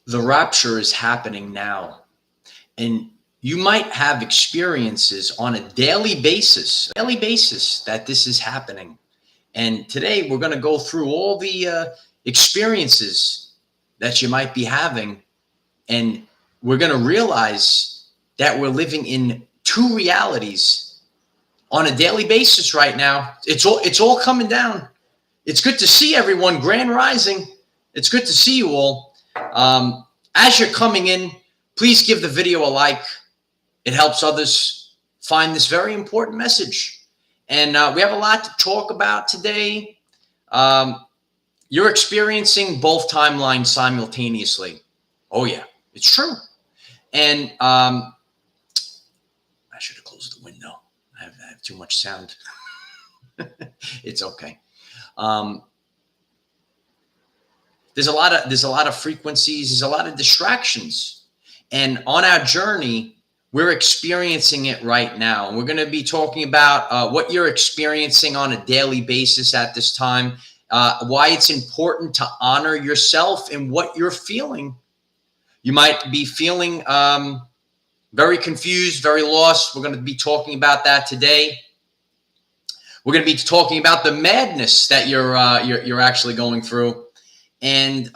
The rapture is happening now. And you might have experiences on a daily basis that this is happening. And today we're going to go through all the experiences that you might be having. And we're going to realize that we're living in two realities on a daily basis right now. It's all coming down. It's good to see everyone. Grand Rising. It's good to see you all. As you're coming in, please give the video a like. It helps others find this very important message. And we have a lot to talk about today. You're experiencing both timelines simultaneously. Oh, yeah, it's true. And I should have closed the window. I have too much sound. It's okay. There's a lot of frequencies. There's a lot of distractions. And on our journey, we're experiencing it right now. And we're going to be talking about what you're experiencing on a daily basis at this time, why it's important to honor yourself and what you're feeling. You might be feeling very confused, very lost. We're going to be talking about that today. We're going to be talking about the madness that you're actually going through, and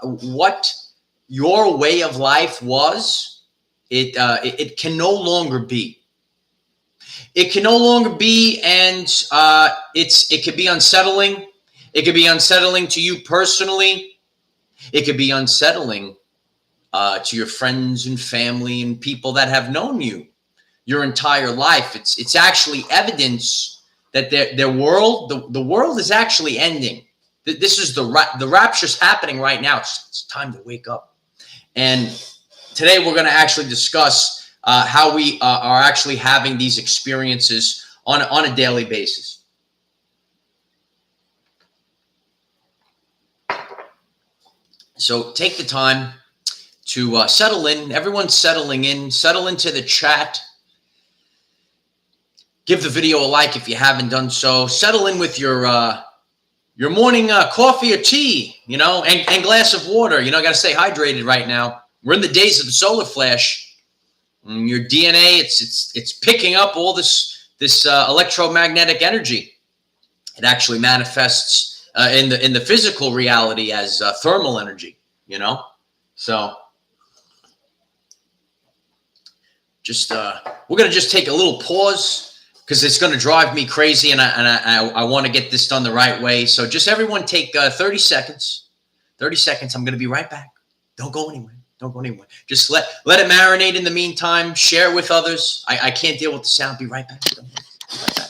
what your way of life was. It can no longer be. It can no longer be, and it could be unsettling. It could be unsettling to you personally. It could be unsettling to your friends and family and people that have known you your entire life. It's actually evidence that the world is actually ending. This is the rapture's happening right now. It's time to wake up. And today we're going to actually discuss how we are actually having these experiences on a daily basis. So take the time to settle in. Everyone's settling in. Settle into the chat. Give the video a like if you haven't done so. Settle in with your morning coffee or tea, and glass of water. Got to stay hydrated right now. We're in the days of the solar flash. Your DNA, it's picking up all this electromagnetic energy. It actually manifests in the physical reality as thermal energy. So just we're gonna just take a little pause because it's gonna drive me crazy, and I want to get this done the right way. So just everyone take 30 seconds. 30 seconds. I'm gonna be right back. Don't go anywhere. Don't go anywhere. Just let it marinate in the meantime. Share with others. I can't deal with the sound. Be right back. Be right back.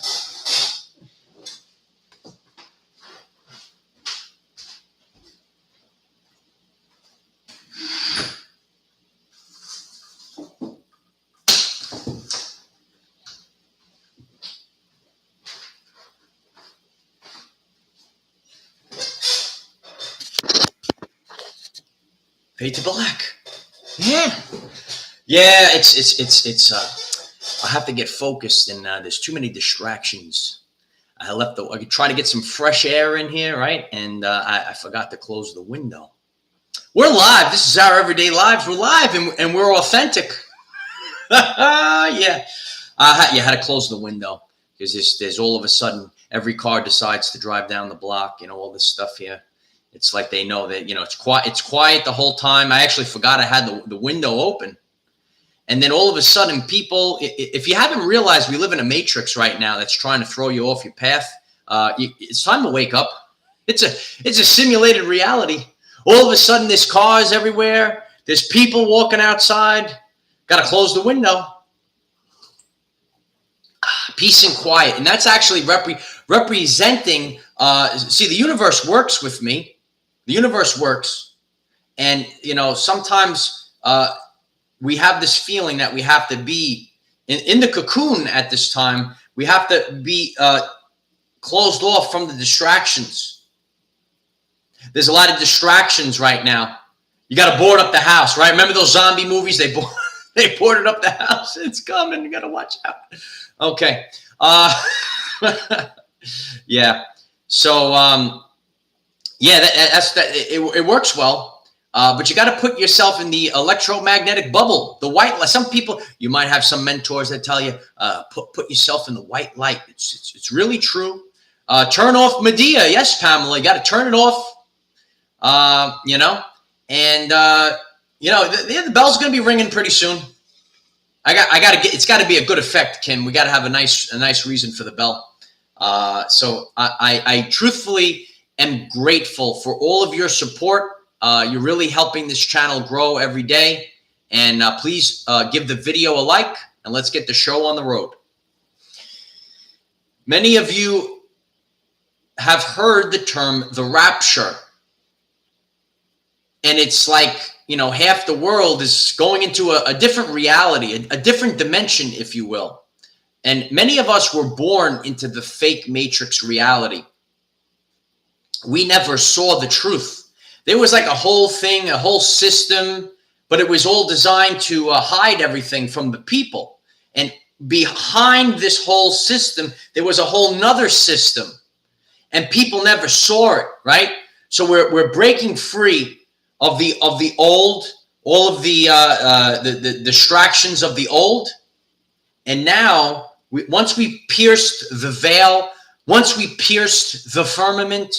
Fade to black. Yeah. It's I have to get focused, and there's too many distractions. I try to get some fresh air in here, right? And I forgot to close the window. We're live. This is our everyday lives. We're live, and we're authentic. Yeah. You had to close the window because there's all of a sudden every car decides to drive down the block. All this stuff here. It's like they know that, it's quiet the whole time. I actually forgot I had the window open. And then all of a sudden people, if you haven't realized, we live in a matrix right now that's trying to throw you off your path. It's time to wake up. It's a simulated reality. All of a sudden there's cars everywhere. There's people walking outside. Got to close the window. Peace and quiet. And that's actually representing, see, the universe works with me. The universe works. And, sometimes we have this feeling that we have to be in the cocoon at this time. We have to be closed off from the distractions. There's a lot of distractions right now. You got to board up the house, right? Remember those zombie movies? They boarded up the house. It's coming. You got to watch out. Okay. Yeah. So, yeah, it works well. But you got to put yourself in the electromagnetic bubble, the white light. Some people, you might have some mentors that tell you, put yourself in the white light. It's really true. Turn off media. Yes, Pamela, you got to turn it off. You know, and you know, the bell's going to be ringing pretty soon. It's got to be a good effect, Kim. We got to have a nice reason for the bell. So I truthfully am grateful for all of your support. You're really helping this channel grow every day. And please give the video a like, and let's get the show on the road. Many of you have heard the term the rapture. And it's like, you know, half the world is going into a different reality, a different dimension, if you will. And many of us were born into the fake matrix reality. We never saw the truth. There was like a whole thing, a whole system, but it was all designed to hide everything from the people. And behind this whole system, there was a whole nother system, and people never saw it, right? So we're breaking free of the old, all of the distractions of the old, and now once we pierced the veil, once we pierced the firmament,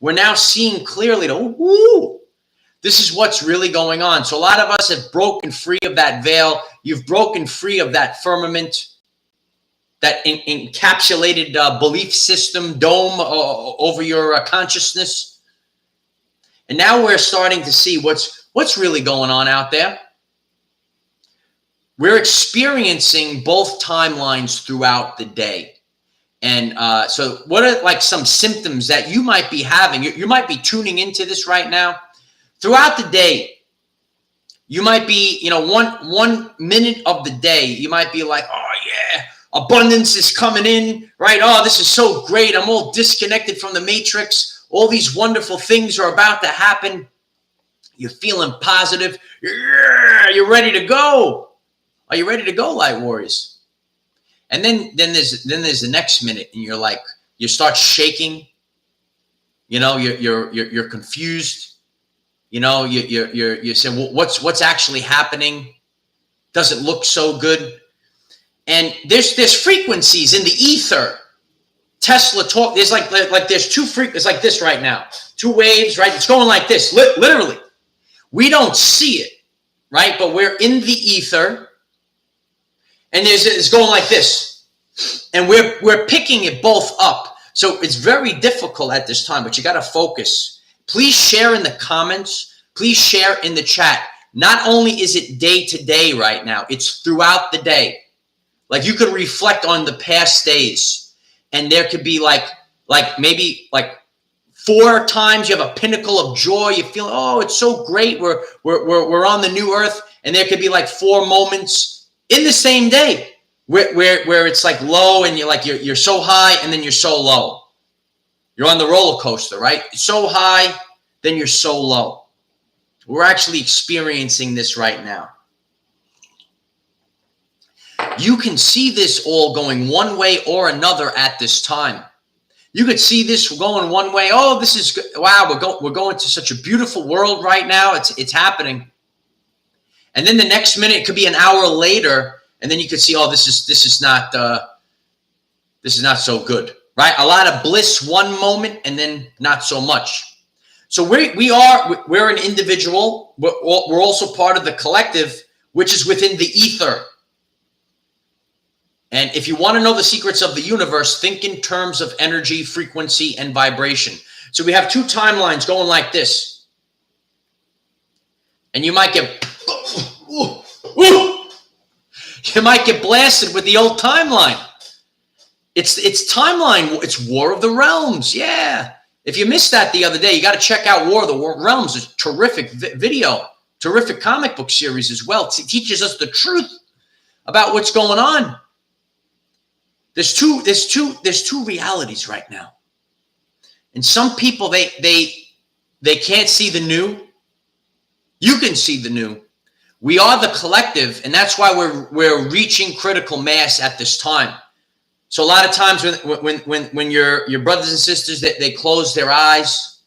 we're now seeing clearly, ooh, this is what's really going on. So a lot of us have broken free of that veil. You've broken free of that firmament, that encapsulated belief system dome over your consciousness. And now we're starting to see what's really going on out there. We're experiencing both timelines throughout the day. And so what are like some symptoms that you might be having? You might be tuning into this right now. Throughout the day, you might be, you know, one minute of the day, you might be like, oh yeah, abundance is coming in, right? Oh, this is so great. I'm all disconnected from the matrix. All these wonderful things are about to happen. You're feeling positive. Yeah, you're ready to go. Are you ready to go, Light Warriors? And then there's the next minute, and you're like, you start shaking. You know, you're confused. You know, you're saying, well, what's actually happening? Doesn't look so good. And there's frequencies in the ether. Tesla talk. There's like there's two frequencies like this right now. Two waves, right? It's going like this, literally. We don't see it, right? But we're in the ether. And it's going like this, and we're picking it both up. So it's very difficult at this time, but you got to focus. Please share in the comments. Please share in the chat. Not only is it day to day right now, it's throughout the day. Like you could reflect on the past days, and there could be like maybe like 4 times you have a pinnacle of joy. You feel, oh, it's so great. We're on the new earth, and there could be like 4 moments in the same day, where it's like low, and you're so high, and then you're so low. You're on the roller coaster, right? So high, then you're so low. We're actually experiencing this right now. You can see this all going one way or another at this time. You could see this going one way. Oh, this is good. Wow, we're going to such a beautiful world right now. It's happening. And then the next minute, it could be an hour later, and then you could see, oh, this is not so good, right? A lot of bliss one moment, and then not so much. So we're an individual. We're also part of the collective, which is within the ether. And if you want to know the secrets of the universe, think in terms of energy, frequency, and vibration. So we have 2 timelines going like this, and you might get. You might get blasted with the old timeline. It's timeline. It's War of the Realms. Yeah. If you missed that the other day, you got to check out War of the Realms. It's a terrific video, terrific comic book series as well. It teaches us the truth about what's going on. There's two realities right now, and some people they can't see the new. You can see the new. We are the collective, and that's why we're reaching critical mass at this time. So a lot of times when your brothers and sisters they close their eyes,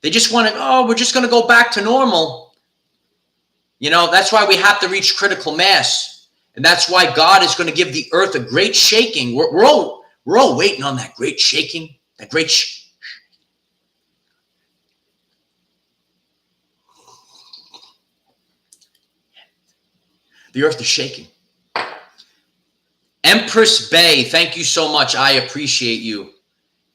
They just want to, oh, we're just going to go back to normal. You know, that's why we have to reach critical mass. And that's why God is going to give the earth a great shaking. We're all waiting on that great shaking, that great the earth is shaking. Empress Bay, thank you so much. I appreciate you.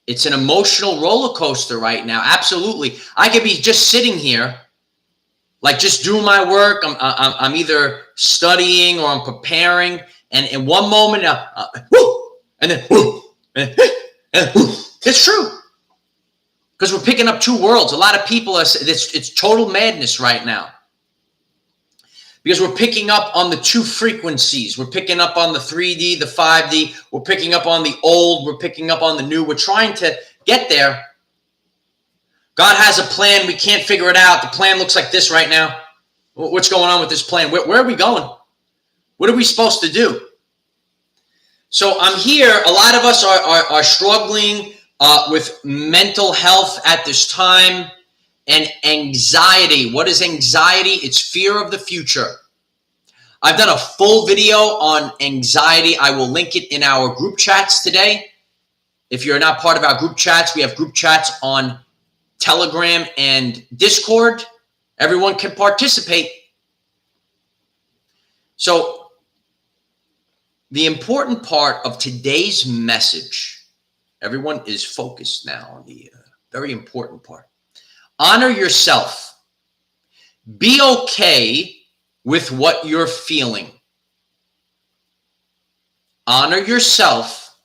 It's an emotional roller coaster right now. Absolutely. I could be just sitting here, like just doing my work. I'm either studying or I'm preparing. And in one moment, whoo, and then whoo, and whoo. It's true. Because we're picking up two worlds. A lot of people, it's total madness right now. Because we're picking up on the two frequencies. We're picking up on the 3D, the 5D. We're picking up on the old. We're picking up on the new. We're trying to get there. God has a plan. We can't figure it out. The plan looks like this right now. What's going on with this plan? Where are we going? What are we supposed to do? So I'm here. A lot of us are struggling with mental health at this time. And anxiety. What is anxiety? It's fear of the future. I've done a full video on anxiety. I will link it in our group chats today. If you're not part of our group chats, we have group chats on Telegram and Discord. Everyone can participate. So the important part of today's message, everyone is focused now on the very important part. Honor yourself. Be okay with what you're feeling. Honor yourself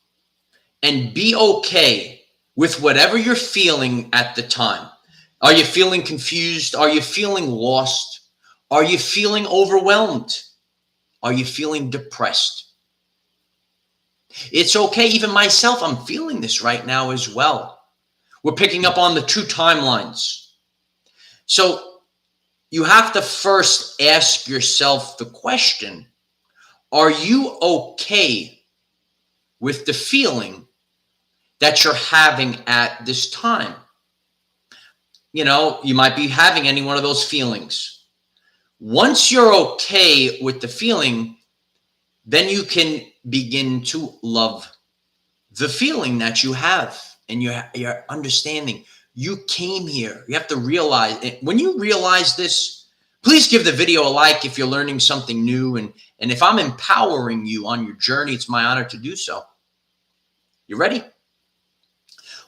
and be okay with whatever you're feeling at the time. Are you feeling confused? Are you feeling lost? Are you feeling overwhelmed? Are you feeling depressed? It's okay. Even myself, I'm feeling this right now as well. We're picking up on the two timelines. So you have to first ask yourself the question, are you okay with the feeling that you're having at this time? You know, you might be having any one of those feelings. Once you're okay with the feeling, then you can begin to love the feeling that you have and your understanding. You came here. You have to realize it. When you realize this, please give the video a like if you're learning something new. And if I'm empowering you on your journey, it's my honor to do so. You ready?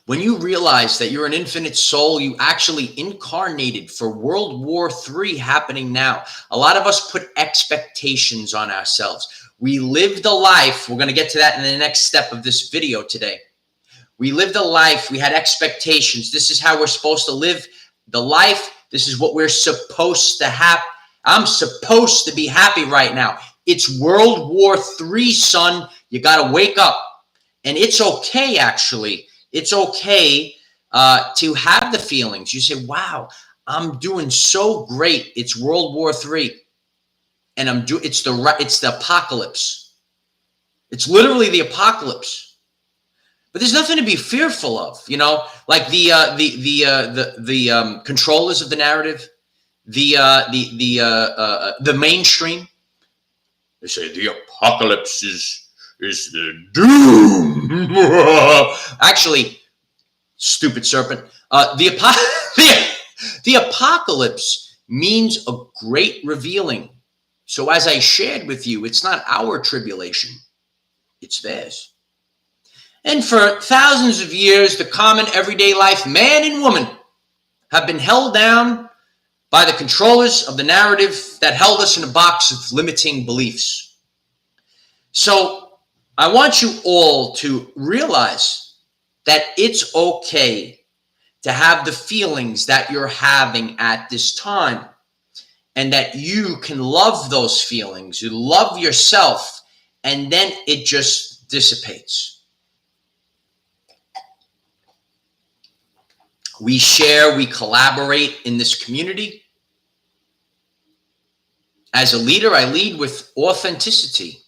When you realize that you're an infinite soul, you actually incarnated for World War III happening now. A lot of us put expectations on ourselves. We lived a life. We're going to get to that in the next step of this video today. We lived a life. We had expectations. This is how we're supposed to live the life. This is what we're supposed to have. I'm supposed to be happy right now. It's World War III, son. You got to wake up. And it's okay, actually. It's okay to have the feelings. You say, wow, I'm doing so great. It's World War III. And it's the apocalypse. It's literally the apocalypse. But there's nothing to be fearful of, you know, like the controllers of the narrative, the mainstream. They say the apocalypse is the doom. Actually, stupid serpent. The apocalypse means a great revealing. So as I shared with you, it's not our tribulation, it's theirs. And for thousands of years, the common everyday life, man and woman, have been held down by the controllers of the narrative that held us in a box of limiting beliefs. So I want you all to realize that it's okay to have the feelings that you're having at this time, and that you can love those feelings. You love yourself, and then it just dissipates. We share, we collaborate in this community. As a leader, I lead with authenticity.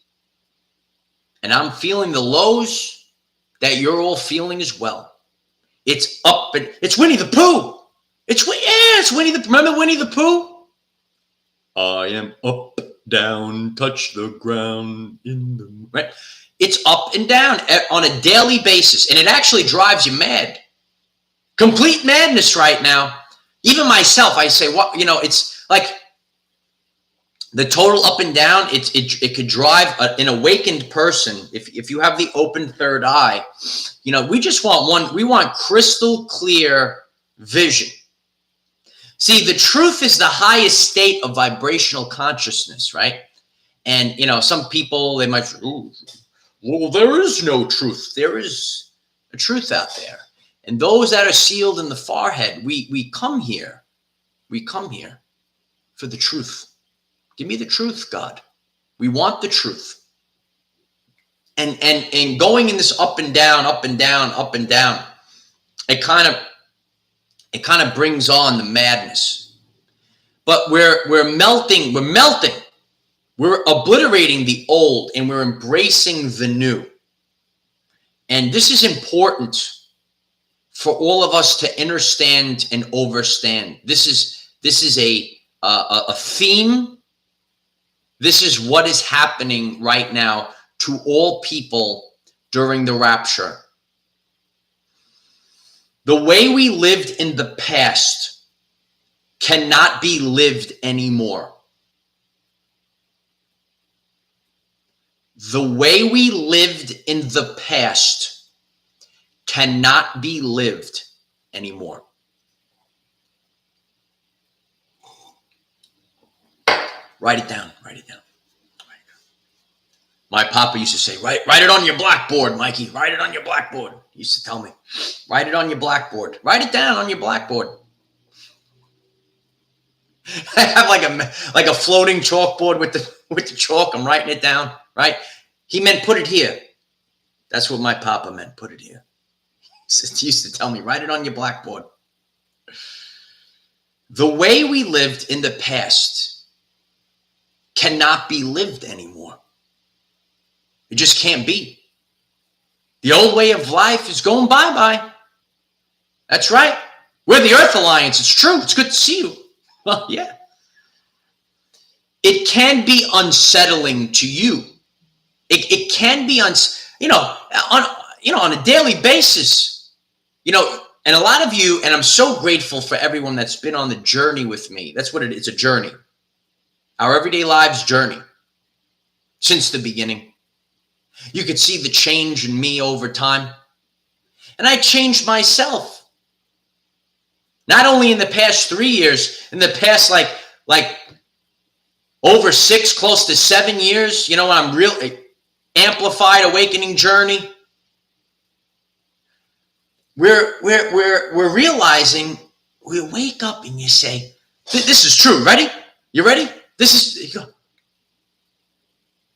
And I'm feeling the lows that you're all feeling as well. It's up and it's Winnie the Pooh. It's Winnie the. Remember Winnie the Pooh? I am up, down, touch the ground in the right. It's up and down on a daily basis, and it actually drives you mad. Complete madness right now. Even myself, I say, what, it's like the total up and down. It could drive an awakened person. If you have the open third eye, we just want we want crystal clear vision. See, the truth is the highest state of vibrational consciousness, right? And, some people, they might, well, there is no truth. There is a truth out there. And those that are sealed in the forehead, we come here. We come here for the truth. Give me the truth, God. We want the truth. And going in this up and down, up and down, up and down, it kind of brings on the madness. But we're melting. We're obliterating the old and we're embracing the new. And this is important for all of us to understand and overstand. This is a theme. This is what is happening right now to all people during the rapture. The way we lived in the past cannot be lived anymore. The way we lived in the past cannot be lived anymore. Write it down. Write it down. My papa used to say, write it on your blackboard, Mikey. Write it on your blackboard. He used to tell me, write it on your blackboard. Write it down on your blackboard. I have like a floating chalkboard with the chalk. I'm writing it down, right? He meant put it here. That's what my papa meant, put it here. He used to tell me, write it on your blackboard. The way we lived in the past cannot be lived anymore. It just can't be. The old way of life is going bye-bye. That's right. We're the Earth Alliance. It's true. It's good to see you. Well, yeah. It can be unsettling to you. It can be on a daily basis. And a lot of you, and I'm so grateful for everyone that's been on the journey with me. That's what it is. It's a journey. Our everyday lives journey. Since the beginning. You could see the change in me over time. And I changed myself. Not only in the past 3 years, in the past like over 6, close to 7 years, I'm really amplified awakening journey. We're realizing, we wake up and you say, this is true. Ready? You ready? You go,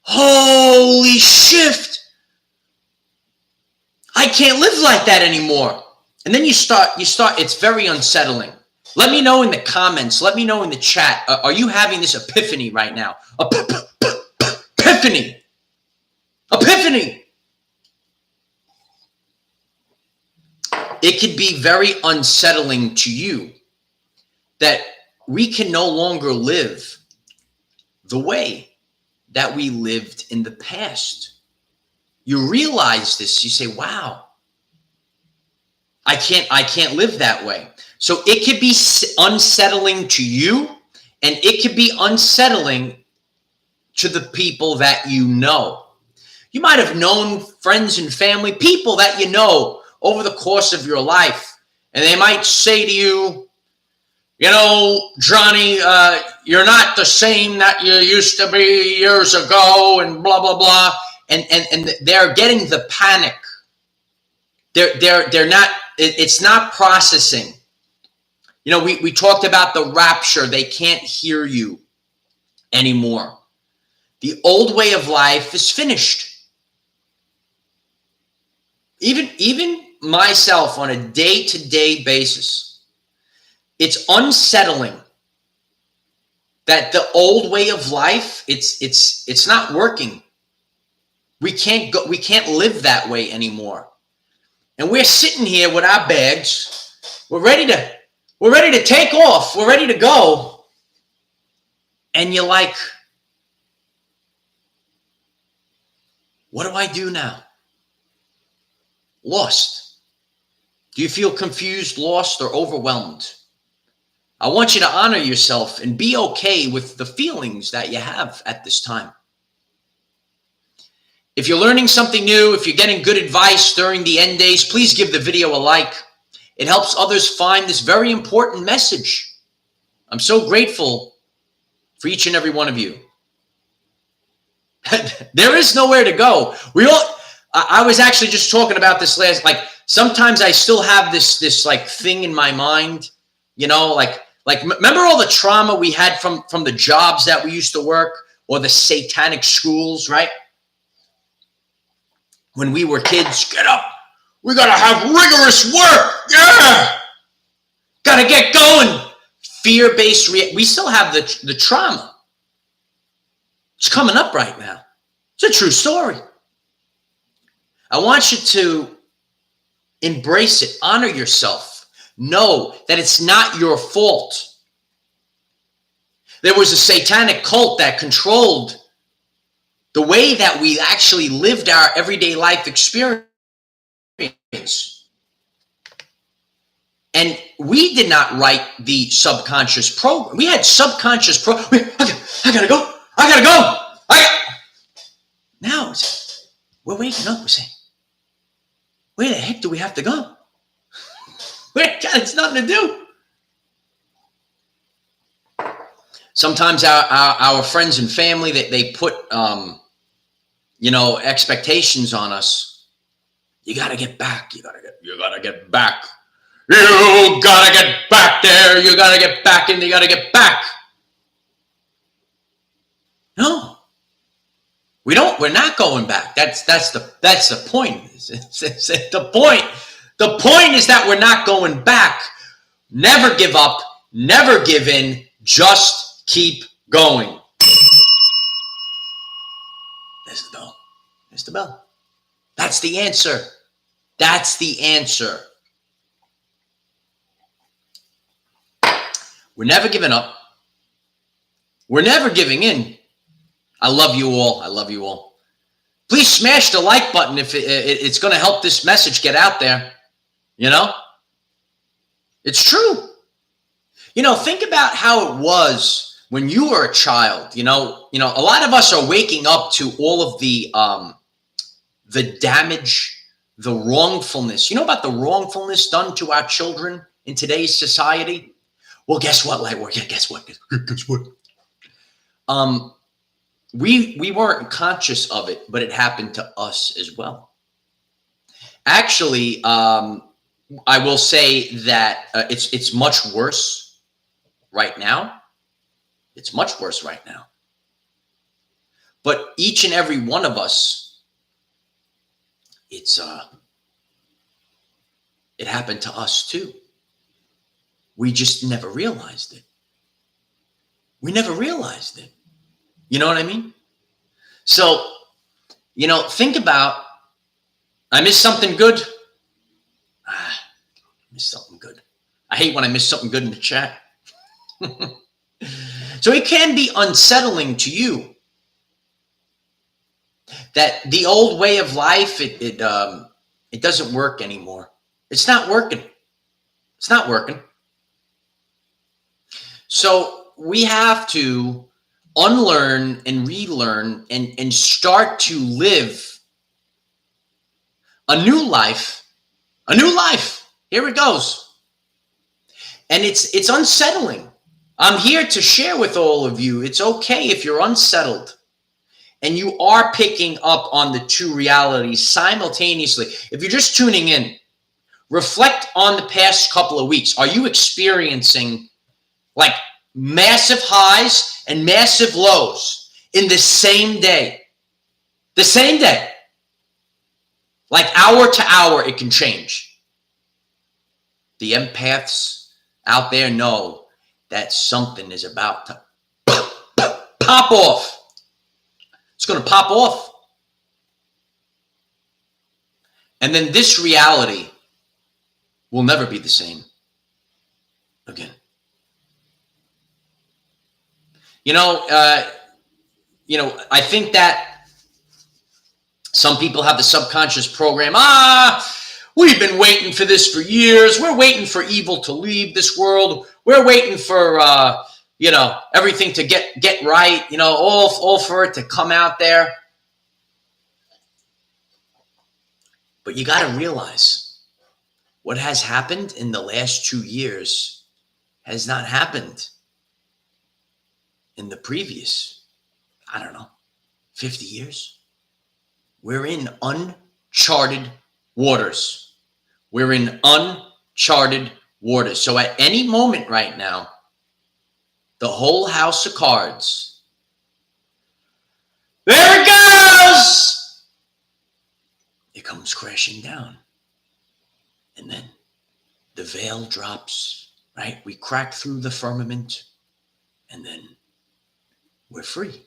holy shift. I can't live like that anymore. And then you start, it's very unsettling. Let me know in the comments. Let me know in the chat. Are you having this epiphany right now? Epiphany. Epiphany. It could be very unsettling to you that we can no longer live the way that we lived in the past. You realize this. You say, wow, I can't live that way. So it could be unsettling to you, and it could be unsettling to the people that you know. You might have known friends and family, people that you know over the course of your life, and they might say to you, Johnny, you're not the same that you used to be years ago, and blah, blah, blah. And they're getting the panic. They're not, it's not processing. We talked about the rapture. They can't hear you anymore. The old way of life is finished. Even myself on a day-to-day basis, it's unsettling that the old way of life, it's not working. We can't live that way anymore. And we're sitting here with our bags. We're ready We're ready to take off. We're ready to go. And you're like, what do I do now? Lost. Do you feel confused, lost, or overwhelmed? I want you to honor yourself and be okay with the feelings that you have at this time. If you're learning something new, if you're getting good advice during the end days, please give the video a like. It helps others find this very important message. I'm so grateful for each and every one of you. There is nowhere to go. I was actually just talking about this like sometimes I still have this like thing in my mind, like remember all the trauma we had from the jobs that we used to work, or the satanic schools, right? When we were kids, get up. We got to have rigorous work. Yeah. Got to get going. Fear-based. We still have the trauma. It's coming up right now. It's a true story. I want you to embrace it. Honor yourself. Know that it's not your fault. There was a satanic cult that controlled the way that we actually lived our everyday life experience. And we did not write the subconscious program. We had subconscious program. I gotta go. Now we're waking up. We're saying, where the heck do we have to go? It's nothing to do. Sometimes our friends and family, they put expectations on us. You gotta get back. You gotta get back. You gotta get back there. You gotta get back in. You gotta get back. No, we don't. We're not going back. That's the point. The point is that we're not going back. Never give up. Never give in. Just keep going. There's the bell. There's the bell. That's the answer. That's the answer. We're never giving up. We're never giving in. I love you all. I love you all. Please smash the like button if it's going to help this message get out there. It's true. Think about how it was when you were a child. A lot of us are waking up to all of the damage, the wrongfulness. You know about the wrongfulness done to our children in today's society? Well, guess what, Lightwork? Yeah, guess what? We weren't conscious of it, but it happened to us as well. Actually, I will say that it's much worse right now. It's much worse right now. But each and every one of us, it happened to us too. We just never realized it. We never realized it. You know what I mean? So, think about, I missed something good. I missed something good. I hate when I miss something good in the chat. So it can be unsettling to you that the old way of life, it doesn't work anymore. It's not working. It's not working. So we have to unlearn and relearn and start to live a new life. A new life. Here it goes. And it's unsettling. I'm here to share with all of you. It's okay if you're unsettled and you are picking up on the two realities simultaneously. If you're just tuning in, reflect on the past couple of weeks. Are you experiencing like massive highs and massive lows in the same day? The same day. Like hour to hour, it can change. The empaths out there know that something is about to pop off. It's going to pop off. And then this reality will never be the same. again. You know, I think that some people have the subconscious program. We've been waiting for this for years. We're waiting for evil to leave this world. We're waiting for, everything to get right, all for it to come out there. But you got to realize what has happened in the last 2 years has not happened in the previous, 50 years. We're in uncharted waters. We're in uncharted waters. So at any moment right now, the whole house of cards, there it goes! It comes crashing down. And then the veil drops, right? We crack through the firmament, and then we're free.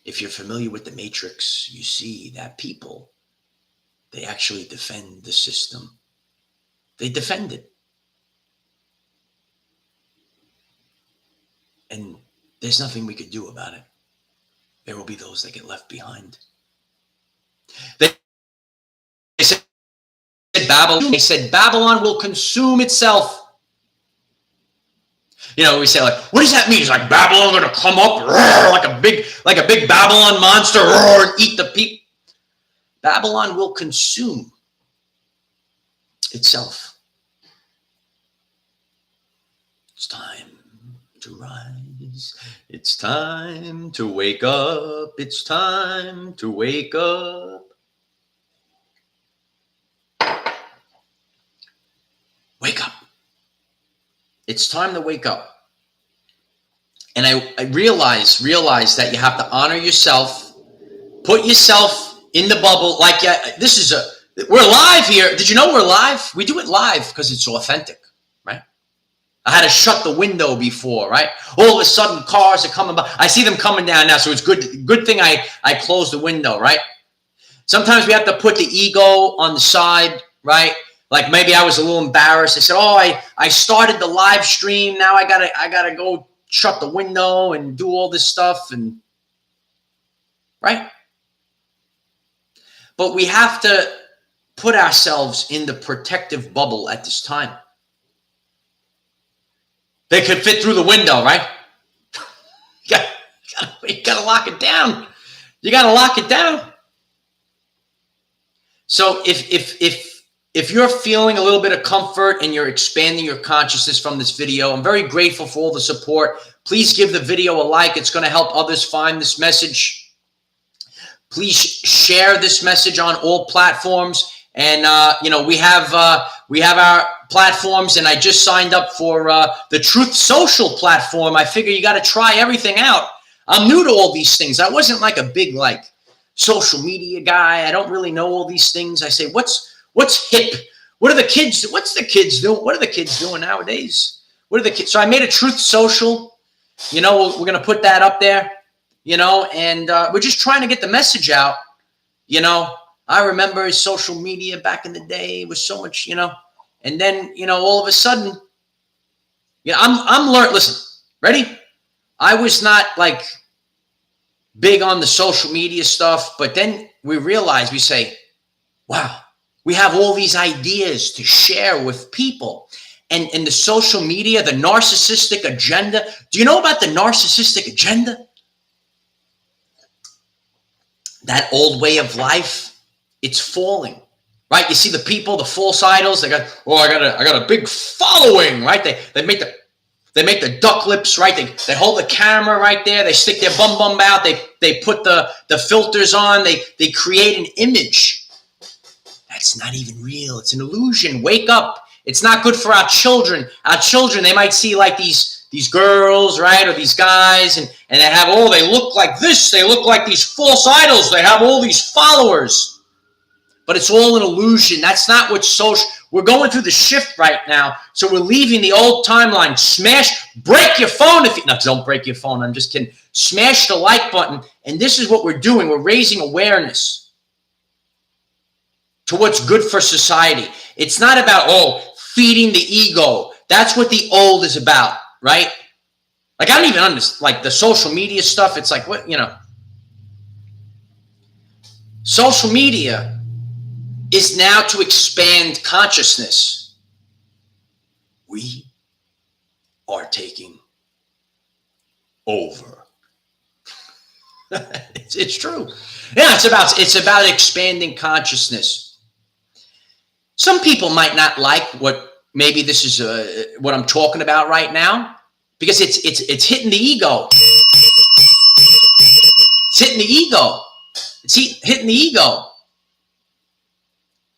If you're familiar with the Matrix, you see that people, they actually defend the system. They defend it. And there's nothing we could do about it. There will be those that get left behind. They said Babylon will consume itself. We say, like, what does that mean? Is like Babylon going to come up like a big Babylon monster and eat the people? Babylon will consume itself. It's time to rise. It's time to wake up. It's time to wake up. Wake up. It's time to wake up. And I realize that you have to honor yourself, put yourself in the bubble. Like, we're live here. Did you know we're live? We do it live because it's authentic, right? I had to shut the window before, right? All of a sudden, cars are coming by. I see them coming down now, so it's good thing I closed the window, right? Sometimes we have to put the ego on the side, right? Like maybe I was a little embarrassed. I said, I started the live stream. Now I gotta go shut the window and do all this stuff, and right? But we have to put ourselves in the protective bubble at this time. They could fit through the window, right? You gotta lock it down. You gotta lock it down. So if you're feeling a little bit of comfort and you're expanding your consciousness from this video, I'm very grateful for all the support. Please give the video a like. It's going to help others find this message. Please share this message on all platforms. And, we have our platforms, and I just signed up for the Truth Social platform. I figure you got to try everything out. I'm new to all these things. I wasn't like a big, social media guy. I don't really know all these things. I say, What's hip? What's the kids doing? What are the kids doing nowadays? What are the kids? So I made a Truth Social. We're going to put that up there, and we're just trying to get the message out. I remember social media back in the day was so much, and then, all of a sudden, I'm learning. Listen, ready? I was not big on the social media stuff, but then we say, wow. We have all these ideas to share with people. And in the social media, the narcissistic agenda. Do you know about the narcissistic agenda? That old way of life, it's falling, right? You see the people, the false idols, I got a big following, right? They make the duck lips, right? They hold the camera right there. They stick their bum out. They put the filters on. They create an image. That's not even real. It's an illusion. Wake up. It's not good for our children. Our children, they might see these girls, right? Or these guys, and they have, they look like this. They look like these false idols. They have all these followers. But it's all an illusion. That's not what social. We're going through the shift right now. So we're leaving the old timeline. Break your phone don't break your phone. I'm just kidding. Smash the like button. And this is what we're doing. We're raising awareness to what's good for society. It's not about, feeding the ego. That's what the old is about, right? Like, I don't even understand, like, the social media stuff. It's like, what, social media is now to expand consciousness. We are taking over. It's true. Yeah, it's about expanding consciousness. Some people might not like what maybe this is what I'm talking about right now, because it's hitting the ego. It's hitting the ego. It's hitting the ego.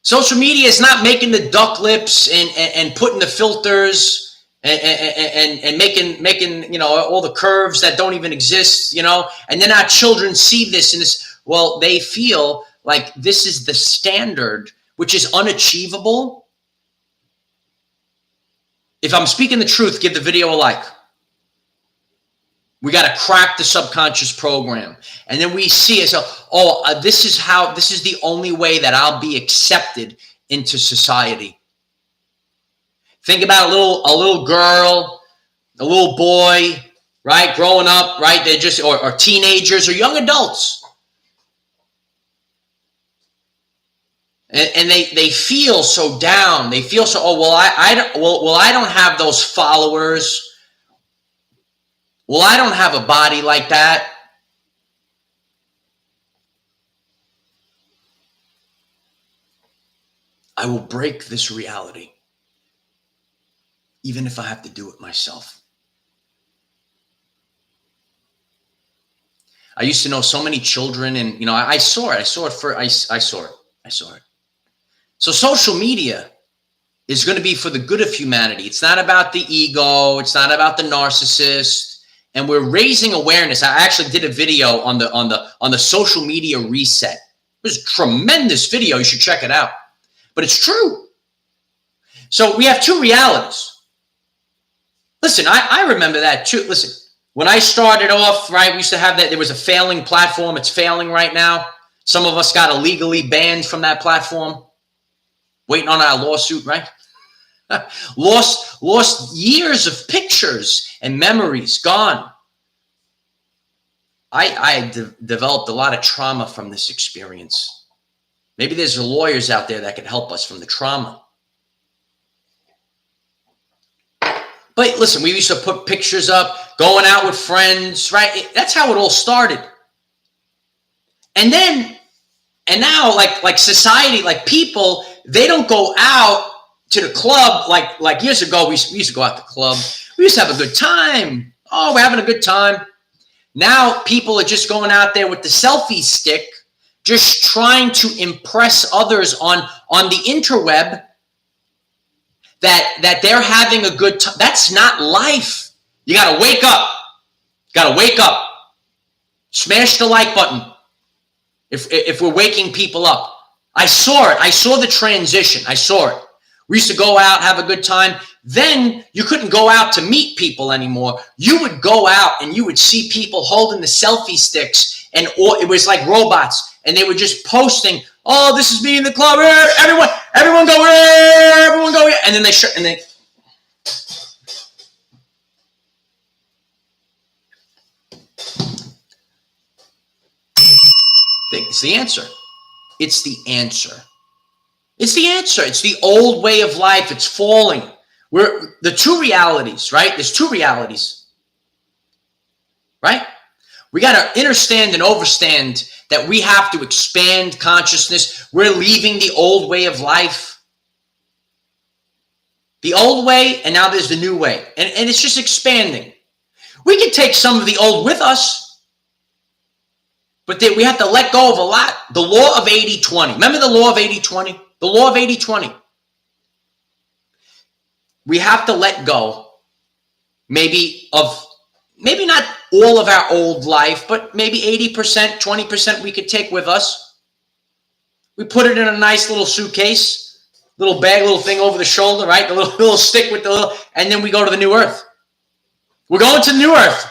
Social media is not making the duck lips and putting the filters and making all the curves that don't even exist, and then our children see this and this. Well, they feel like this is the standard, which is unachievable. If I'm speaking the truth, give the video a like. We got to crack the subconscious program. And then we see it. So, this is the only way that I'll be accepted into society. Think about a little girl, a little boy, right? Growing up, right? They're just, or teenagers or young adults. And they feel so down. They feel so, I don't have those followers. Well, I don't have a body like that. I will break this reality, even if I have to do it myself. I used to know so many children, and I saw it. I saw it. So social media is going to be for the good of humanity. It's not about the ego. It's not about the narcissist. And we're raising awareness. I actually did a video on the social media reset. It was a tremendous video. You should check it out. But it's true. So we have two realities. Listen, I remember that too. Listen, when I started off, right, we used to have that. There was a failing platform. It's failing right now. Some of us got illegally banned from that platform. Waiting on our lawsuit, right? Lost years of pictures and memories, gone. I developed a lot of trauma from this experience. Maybe there's lawyers out there that can help us from the trauma. But listen, we used to put pictures up, going out with friends, right? That's how it all started. And now, like society, like people, they don't go out to the club like years ago. We used to go out to the club. We used to have a good time. Oh, we're having a good time. Now people are just going out there with the selfie stick, just trying to impress others on the interweb that they're having a good time. That's not life. You got to wake up. Got to wake up. Smash the like button if we're waking people up. I saw it. I saw the transition. I saw it. We used to go out, have a good time. Then you couldn't go out to meet people anymore. You would go out and you would see people holding the selfie sticks, and it was like robots, and they were just posting, "Oh, this is me in the club. Everyone go here. Everyone go here." And then it's the answer. It's the answer. It's the answer. It's the old way of life. It's falling. We're the two realities, right? There's two realities, right? We got to understand and overstand that we have to expand consciousness. We're leaving the old way of life. The old way, and now there's the new way. And it's just expanding. We can take some of the old with us, but we have to let go of a lot. The law of 80-20. Remember the law of 80-20? The law of 80-20. We have to let go maybe not all of our old life, but maybe 80%, 20% we could take with us. We put it in a nice little suitcase, little bag, little thing over the shoulder, right? The little stick with the little, and then we go to the new earth. We're going to the new earth.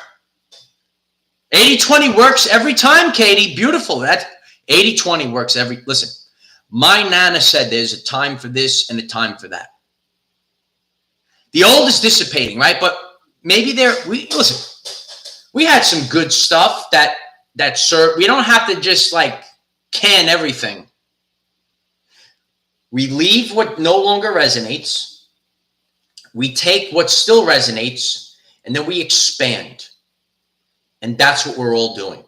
80-20 works every time, Katie. Beautiful. That 80-20 works listen, my Nana said there's a time for this and a time for that. The old is dissipating, right? But maybe listen, we had some good stuff that served. We don't have to just like can everything. We leave what no longer resonates. We take what still resonates, and then we expand. And that's what we're all doing.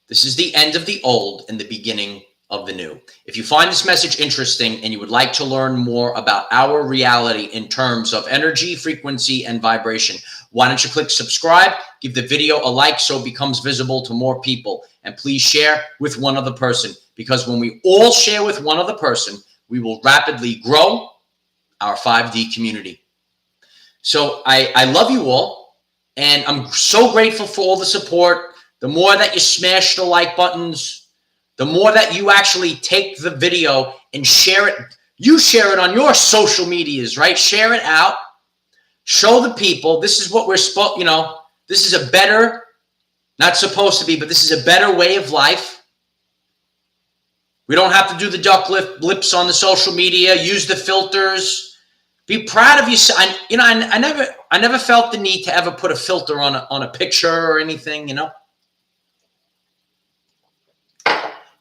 This is the end of the old and the beginning of the new. If you find this message interesting and you would like to learn more about our reality in terms of energy, frequency, and vibration, why don't you click subscribe, give the video a like so it becomes visible to more people, and please share with one other person, because when we all share with one other person, we will rapidly grow our 5D community. So I love you all, and I'm so grateful for all the support. The more that you smash the like buttons, the more that you actually take the video and share it. You share it on your social medias, right? Share it out. Show the people this is what we're supposed, this is a better, not supposed to be, but this is a better way of life. We don't have to do the duck lips on the social media, use the filters. Be proud of yourself. I never felt the need to ever put a filter on a picture or anything,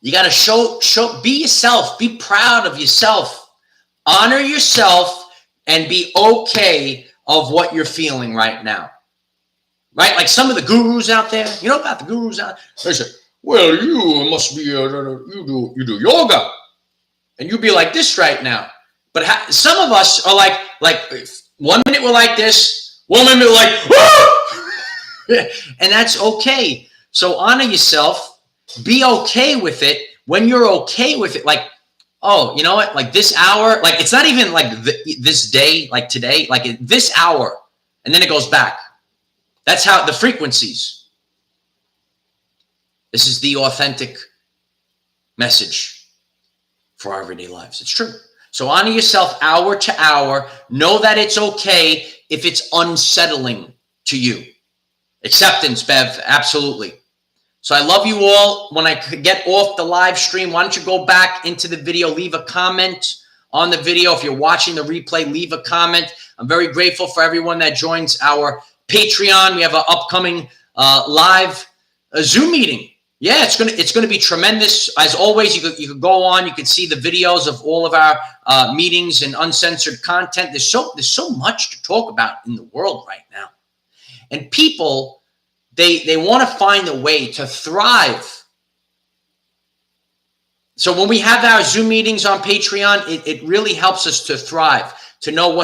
You got to be yourself, be proud of yourself, honor yourself, and be okay of what you're feeling right now. Right? Like some of the gurus out there, you know about the gurus out there? They say, well, you must be, you do yoga, and you be like this right now. But some of us are like 1 minute we're like this, 1 minute we're like, woo! And that's okay. So honor yourself. Be okay with it. When you're okay with it, like, oh, you know what? Like this hour, like it's not even like this day, like today, like this hour, and then it goes back. That's how the frequencies. This is the authentic message for our everyday lives. It's true. So honor yourself hour to hour. Know that it's okay if it's unsettling to you. Acceptance, Bev, absolutely. So I love you all. When I get off the live stream, why don't you go back into the video, leave a comment on the video. If you're watching the replay, leave a comment. I'm very grateful for everyone that joins our Patreon. We have an upcoming live Zoom meeting. Yeah, it's gonna be tremendous. As always, you could go on. You can see the videos of all of our meetings and uncensored content. There's so much to talk about in the world right now, and people. They want to find a way to thrive. So when we have our Zoom meetings on Patreon, it really helps us to thrive, to know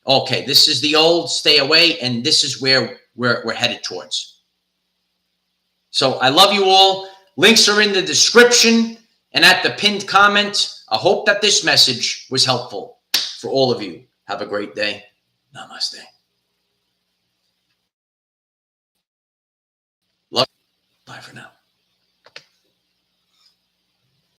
okay, this is the old, stay away, and this is where we're headed towards. So I love you all. Links are in the description and at the pinned comment. I hope that this message was helpful for all of you. Have a great day. Namaste.